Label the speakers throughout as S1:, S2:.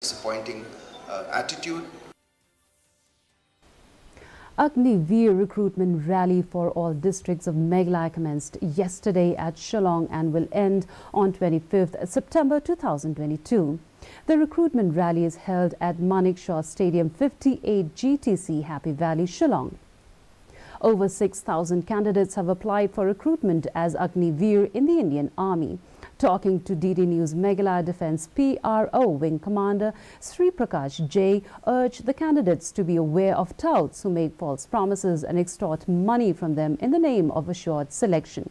S1: disappointing attitude.
S2: Agniveer recruitment rally for all districts of Meghalaya commenced yesterday at Shillong and will end on 25th September 2022. The recruitment rally is held at Manekshaw Stadium 58 GTC Happy Valley, Shillong. Over 6,000 candidates have applied for recruitment as Agniveer in the Indian Army. Talking to DD News, Meghalaya Defence PRO Wing Commander Sri Prakash J urged the candidates to be aware of touts who make false promises and extort money from them in the name of assured selection.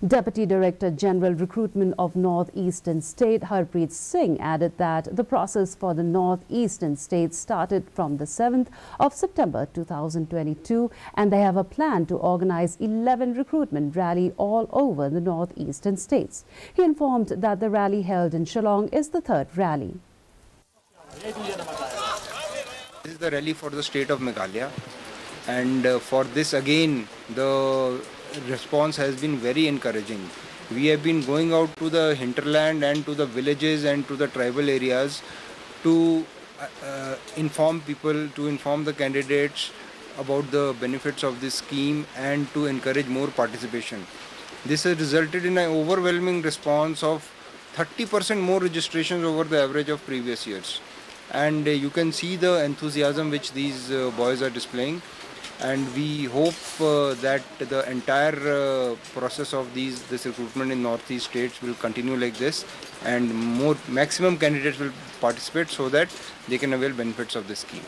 S2: Deputy Director General Recruitment of North Eastern State Harpreet Singh added that the process for the North Eastern states started from the 7th of September 2022 and they have a plan to organize 11 recruitment rally all over the North Eastern states. He informed that the rally held in Shillong is the third rally.
S3: This is the rally for the state of Meghalaya, and for this again the response has been very encouraging. We have been going out to the hinterland and to the villages and to the tribal areas to inform people, to inform the candidates about the benefits of this scheme and to encourage more participation. This has resulted in an overwhelming response of 30% more registrations over the average of previous years. And you can see the enthusiasm which these boys are displaying. And we hope that the entire process of this recruitment in Northeast states will continue like this, and maximum candidates will participate so that they can avail benefits of this scheme.